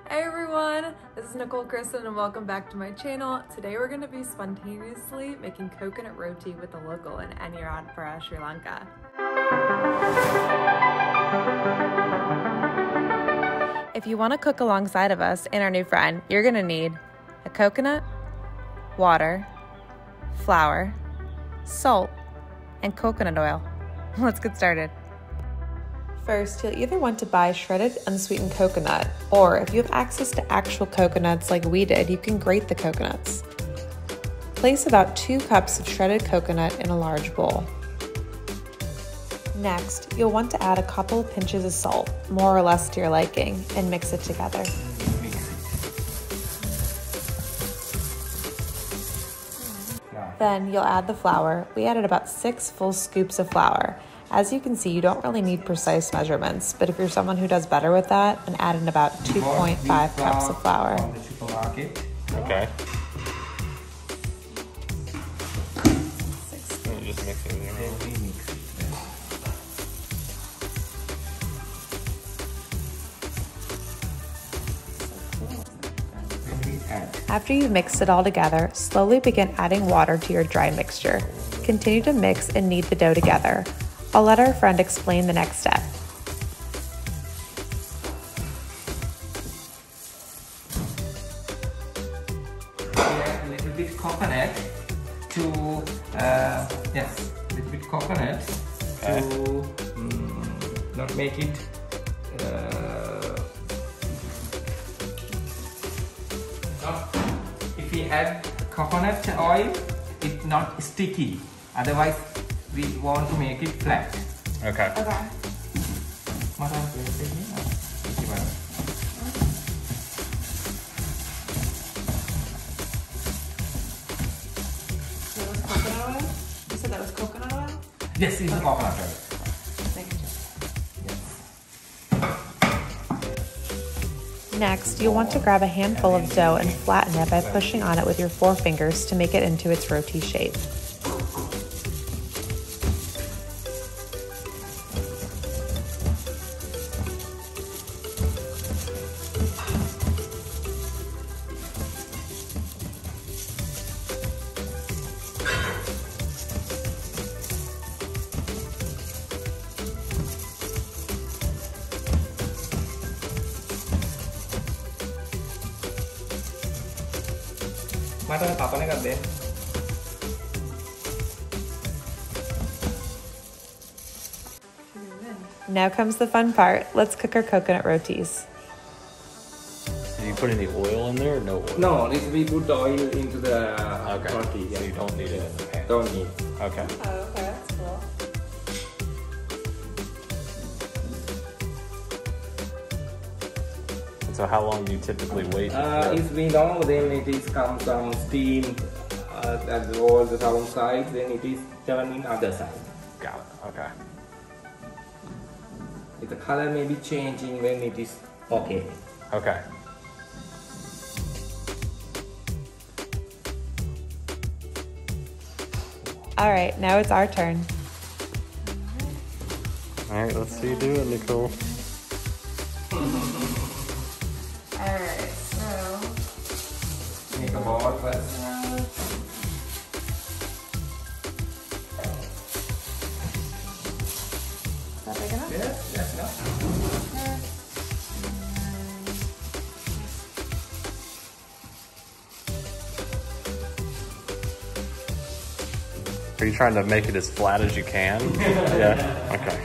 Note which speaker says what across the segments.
Speaker 1: Hey everyone, this is Nicole Kristen and welcome back to my channel. Today we're going to be spontaneously making coconut roti with a local in Anuradhapura, Sri Lanka. If you want to cook alongside of us and our new friend, you're going to need a coconut, water, flour, salt, and coconut oil. Let's get started. First, you'll either want to buy shredded unsweetened coconut, or if you have access to actual coconuts like we did, you can grate the coconuts. Place about 2 cups of shredded coconut in a large bowl. Next, you'll want to add a couple of pinches of salt, more or less to your liking, and mix it together. Then you'll add the flour. We added about 6 full scoops of flour. As you can see, you don't really need precise measurements, but if you're someone who does better with that, then add in about 2.5 cups of flour.
Speaker 2: Okay. And just mix it with your hand.
Speaker 1: After you've mixed it all together, slowly begin adding water to your dry mixture. Continue to mix and knead the dough together. I'll let our friend explain the next step.
Speaker 3: A little bit coconut to little bit coconut to not make it if we add coconut oil, it's not sticky. Otherwise, we want to make it flat.
Speaker 2: Okay.
Speaker 1: Okay. So that was coconut oil? You said that was coconut oil?
Speaker 3: Yes, it's coconut oil.
Speaker 1: Thank you. Next, you'll want to grab a handful of dough and flatten it by pushing on it with your forefingers to make it into its roti shape. Now comes the fun part. Let's cook our coconut rotis.
Speaker 2: Do you put any oil in there or no oil?
Speaker 3: No, we put oil into the roti.
Speaker 2: So you don't need it in the pan.
Speaker 3: Don't need.
Speaker 2: Okay.
Speaker 1: Oh, okay, that's cool.
Speaker 2: And so how long do you typically wait?
Speaker 3: If we know, then it is come some steam at all the down side, then it is turned in other side.
Speaker 2: Got it. Okay.
Speaker 3: The color may be changing when it is okay.
Speaker 2: Okay.
Speaker 1: All right, now it's our turn.
Speaker 2: All right, let's see you do it, Nicole.
Speaker 1: All right, so
Speaker 3: Make a ball first.
Speaker 1: Is that big enough?
Speaker 3: Yes, yes, no.
Speaker 2: Are you trying to make it as flat as you can? Yeah. Okay.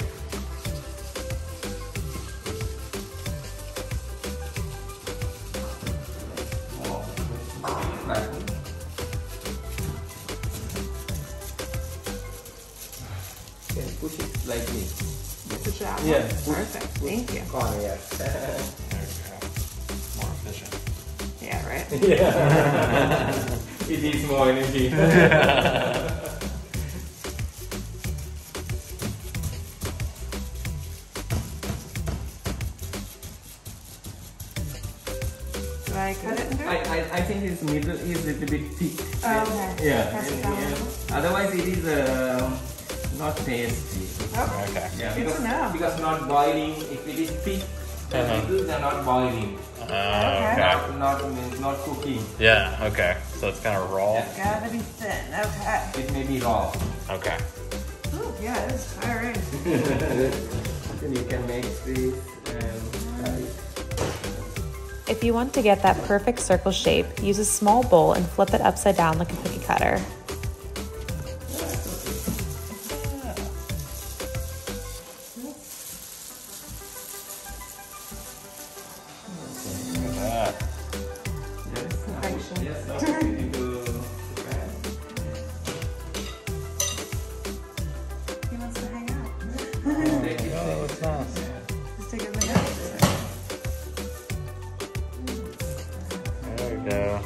Speaker 3: Push it like this.
Speaker 1: Push it out.
Speaker 3: Yeah.
Speaker 1: Perfect. Thank you.
Speaker 3: Corner, yeah.
Speaker 2: There we go. More efficient.
Speaker 1: Yeah, right?
Speaker 3: Yeah. It is more energy.
Speaker 1: Do I cut it in half?
Speaker 3: I think its middle is a little bit thick.
Speaker 1: Oh, okay.
Speaker 3: Yeah.
Speaker 1: Press it down a little.
Speaker 3: Otherwise, it is not tasty.
Speaker 1: Oh,
Speaker 2: Okay.
Speaker 3: Yeah,
Speaker 1: good to know.
Speaker 3: because not boiling. If it is thick, the noodles are not boiling.
Speaker 2: Okay.
Speaker 3: not cooking.
Speaker 2: Yeah, okay. So it's kind of raw?
Speaker 1: Gotta be thin, okay.
Speaker 3: It may be raw.
Speaker 2: Okay.
Speaker 1: Ooh, yeah, it is firing.
Speaker 3: Then you can make this and cut it.
Speaker 1: If you want to get that perfect circle shape, use a small bowl and flip it upside down like a cookie cutter. He wants to hang out.
Speaker 2: Oh, that's nice.
Speaker 1: Let's take a minute.
Speaker 2: There we go.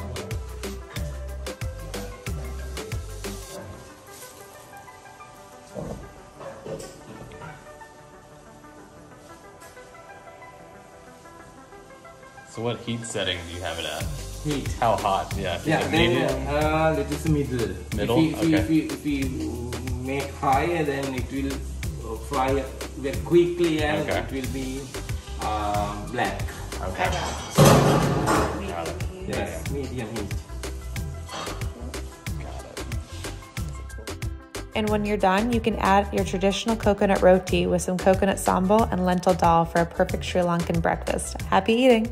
Speaker 2: So what heat setting do you have it at?
Speaker 3: Heat.
Speaker 2: How hot? Yeah. Is
Speaker 3: Yeah,
Speaker 2: it medium?
Speaker 3: then it is middle.
Speaker 2: Middle?
Speaker 3: If you make higher, then it will fry very quickly and
Speaker 2: Okay.
Speaker 3: it will be black.
Speaker 2: Okay.
Speaker 1: Medium heat.
Speaker 3: Yes, medium heat.
Speaker 2: Got it.
Speaker 1: And when you're done, you can add your traditional coconut roti with some coconut sambal and lentil dal for a perfect Sri Lankan breakfast. Happy eating!